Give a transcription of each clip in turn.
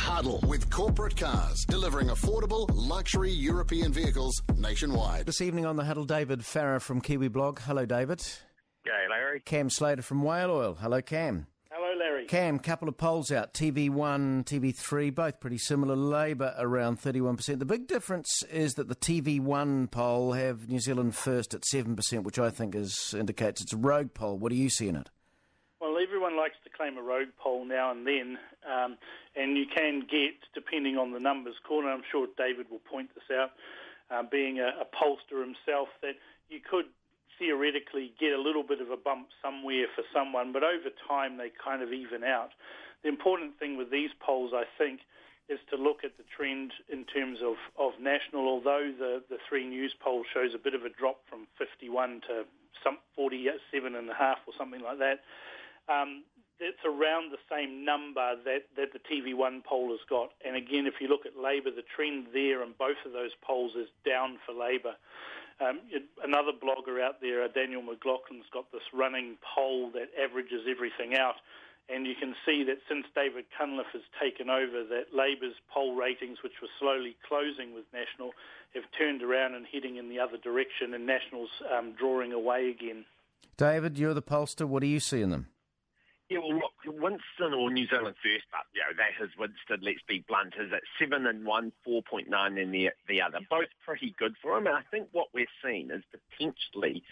Huddle with corporate cars, delivering affordable, luxury European vehicles nationwide. This evening on the Huddle, David Farrar from Kiwi Blog. Hello, David. G'day, Larry. Cam Slater from Whale Oil. Hello, Cam. Hello, Larry. Cam, couple of polls out. TV1, TV3, both pretty similar. Labor around 31%. The big difference is that the TV1 poll have New Zealand first at 7%, which I think indicates it's a rogue poll. What do you see in it? Well, everyone likes to claim a rogue poll now and then, and you can get, depending on the numbers called, and I'm sure David will point this out, being a pollster himself, that you could theoretically get a little bit of a bump somewhere for someone, but over time they kind of even out. The important thing with these polls, I think, is to look at the trend in terms of national, although the 3 News poll shows a bit of a drop from 51 to some 47.5 or something like that. It's around the same number that the TV1 poll has got. And again, if you look at Labor, the trend there in both of those polls is down for Labor. Another blogger out there, Daniel McLaughlin's got this running poll that averages everything out. And you can see that since David Cunliffe has taken over, that Labor's poll ratings, which were slowly closing with National, have turned around and heading in the other direction, and National's drawing away again. David, you're the pollster. What do you see in them? Yeah, well, look, Winston or New Zealand First, but that is Winston, let's be blunt, is at 7 in one, 4.9 in the other. Both pretty good for him, and I think what we're seeing is potentially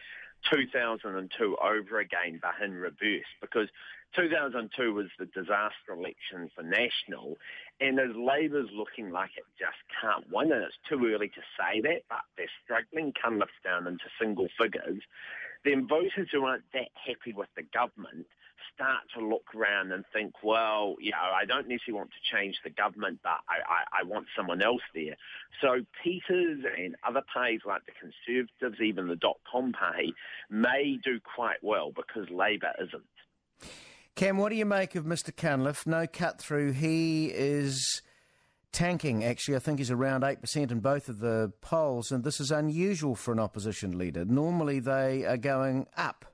2002 over again, but in reverse, because 2002 was the disaster election for National, and as Labor's looking like it just can't win, and it's too early to say that, but they're struggling, Cunliffe's down into single figures, then voters who aren't that happy with the government start to look around and think, well, I don't necessarily want to change the government, but I want someone else there. So Peters and other parties like the Conservatives, even the .com party, may do quite well because Labor isn't. Cam, what do you make of Mr. Cunliffe? No cut through. He is tanking, actually. I think he's around 8% in both of the polls, and this is unusual for an opposition leader. Normally they are going up.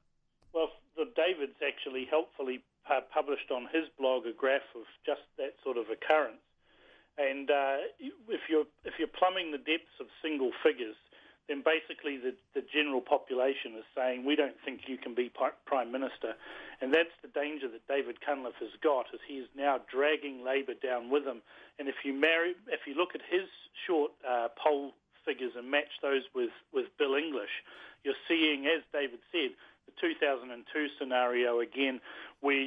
Well, David's actually helpfully published on his blog a graph of just that sort of occurrence. And if you're plumbing the depths of single figures, then basically the general population is saying, we don't think you can be Prime Minister. And that's the danger that David Cunliffe has got, is he is now dragging Labor down with him. And if you look at his short poll figures and match those with Bill English, you're seeing, as David said, the 2002 scenario again, where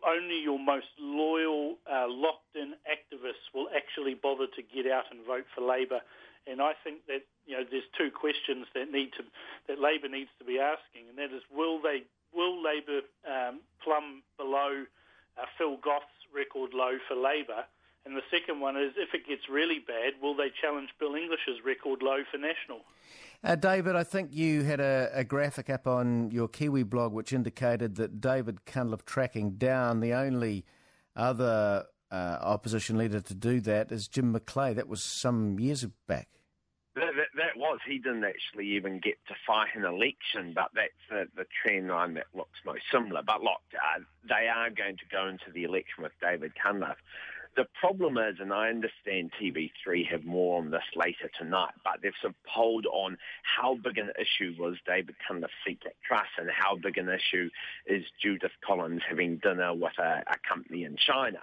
only your most loyal, locked-in activists will actually bother to get out and vote for Labor. And I think that there's 2 questions that Labor needs to be asking, and that is, will Labor plumb below Phil Goth's record low for Labor? And the second one is, if it gets really bad, will they challenge Bill English's record low for National? David, I think you had a graphic up on your Kiwi blog which indicated that David Cunliffe tracking down. The only other opposition leader to do that is Jim McClay. That was some years back. That was. He didn't actually even get to fight an election, but that's the trend line that looks most similar. But look, they are going to go into the election with David Cunliffe. The problem is, and I understand TV3 have more on this later tonight, but they've sort of polled on how big an issue was David Cunliffe's secret trust and how big an issue is Judith Collins having dinner with a company in China.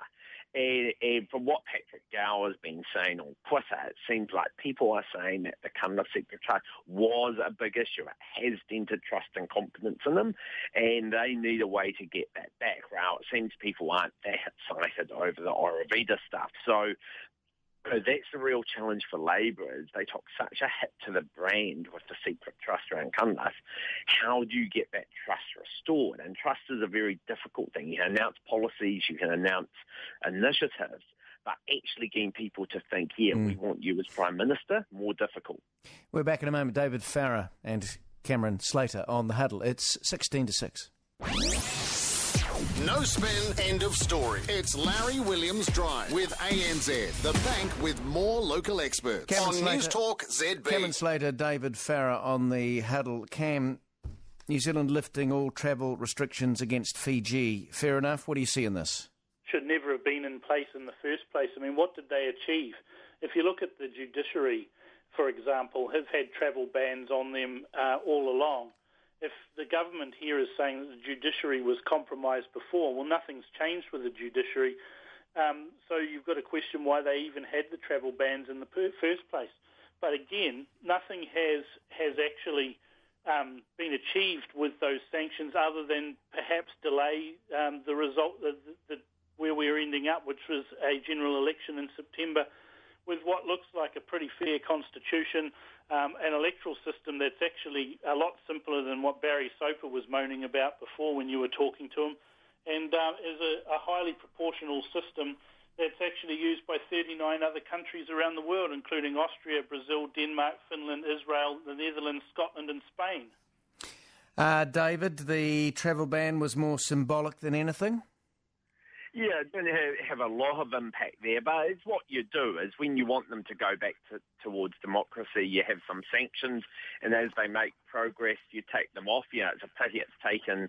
And from what Patrick Gower has been saying on Twitter, it seems like people are saying that the Cunliffe secret trust was a big issue. It has dented trust and confidence in them, and they need a way to get that back. Now, it seems people aren't that excited over the Aurovita stuff. So that's the real challenge for Labor, is they took such a hit to the brand with the secret trust around Cunliffe. How do you get that trust restored? And trust is a very difficult thing. You can announce policies, you can announce initiatives, but actually getting people to think, we want you as Prime Minister, more difficult. We're back in a moment. David Farrar and Cameron Slater on The Huddle. It's 16 to 6. No spin, end of story. It's Larry Williams Drive with ANZ, the bank with more local experts. On NewstalkZB. Cameron Slater, David Farrar on The Huddle. Cam, New Zealand lifting all travel restrictions against Fiji. Fair enough? What do you see in this? should never have been in place in the first place. I mean, what did they achieve? If you look at the judiciary, for example, have had travel bans on them all along. If the government here is saying that the judiciary was compromised before, well, nothing's changed with the judiciary. So you've got to question why they even had the travel bans in the first place. But again, nothing has actually been achieved with those sanctions other than perhaps delay the result where we're ending up, which was a general election in September with what looks like a pretty fair constitution, an electoral system that's actually a lot simpler than what Barry Soper was moaning about before when you were talking to him, and is a highly proportional system that's actually used by 39 other countries around the world, including Austria, Brazil, Denmark, Finland, Israel, the Netherlands, Scotland and Spain. David, the travel ban was more symbolic than anything? Yeah, it didn't have a lot of impact there, but it's what you do is when you want them to go back towards democracy, you have some sanctions, and as they make progress, you take them off. You know, it's a pity it's taken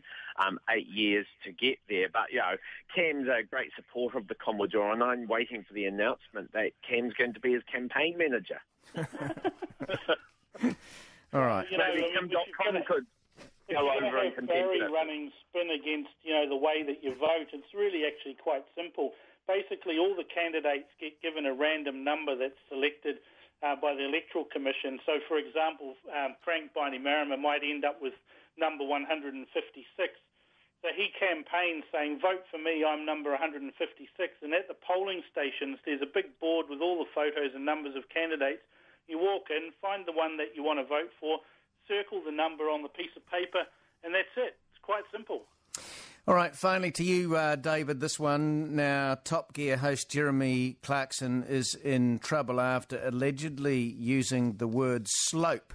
8 years to get there, but, you know, Cam's a great supporter of the Commodore, and I'm waiting for the announcement that Cam's going to be his campaign manager. All right. You know, Kim.com could go over and Barry running spin against, you know, the way that you vote. It's really actually quite simple. Basically, all the candidates get given a random number that's selected by the Electoral Commission. So, for example, Frank Bainimarama might end up with number 156. So he campaigns saying, vote for me, I'm number 156. And at the polling stations, there's a big board with all the photos and numbers of candidates. You walk in, find the one that you want to vote for, circle the number on the piece of paper, and that's it. It's quite simple. All right, finally to you, David, this one. Now, Top Gear host Jeremy Clarkson is in trouble after allegedly using the word slope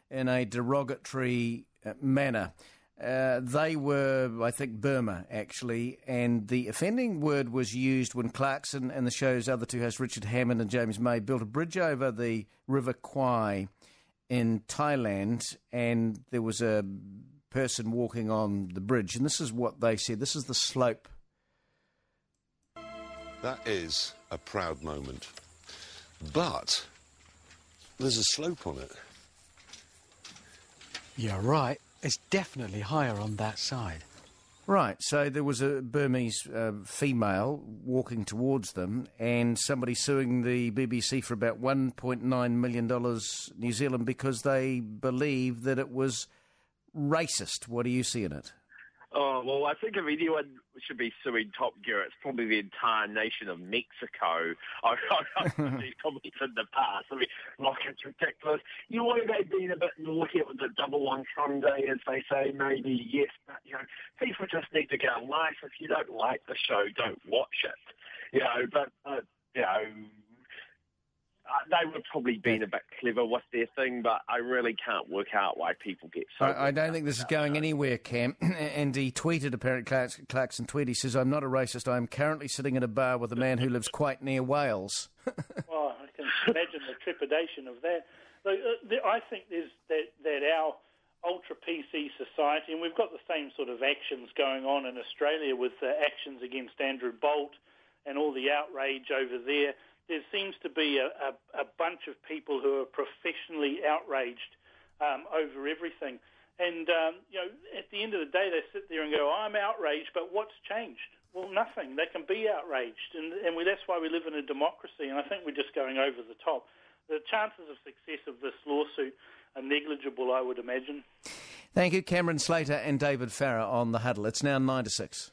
in a derogatory manner. They were, I think, Burma, actually, and the offending word was used when Clarkson and the show's other two hosts, Richard Hammond and James May, built a bridge over the River Kwai in Thailand, and there was a person walking on the bridge, and this is what they said. This is the slope. That is a proud moment. But there's a slope on it. You're right. It's definitely higher on that side. Right, so there was a Burmese female walking towards them and somebody suing the BBC for about $1.9 million New Zealand because they believe that it was racist. What do you see in it? Oh, well, I think if anyone should be suing Top Gear, it's probably the entire nation of Mexico. I've seen comments in the past. I mean, like, it's ridiculous. You know, they've been a bit naughty. It was a double on Sunday, as they say, maybe, yes. But, you know, people just need to get a life. If you don't like the show, don't watch it. You know, but, you know, they would probably been a bit clever with their thing, but I really can't work out why people get so... I don't think this is going anywhere, Cam. And he tweeted, apparently, Clarkson tweeted, he says, I'm not a racist. I'm currently sitting at a bar with a man who lives quite near Wales. Well, I can imagine the trepidation of that. I think there's that our ultra-PC society, and we've got the same sort of actions going on in Australia with the actions against Andrew Bolt and all the outrage over there. There seems to be a bunch of people who are professionally outraged over everything. And, you know, at the end of the day, they sit there and go, I'm outraged, but what's changed? Well, nothing. They can be outraged. And that's why we live in a democracy, and I think we're just going over the top. The chances of success of this lawsuit are negligible, I would imagine. Thank you, Cameron Slater and David Farrar on The Huddle. It's now 9 to 6.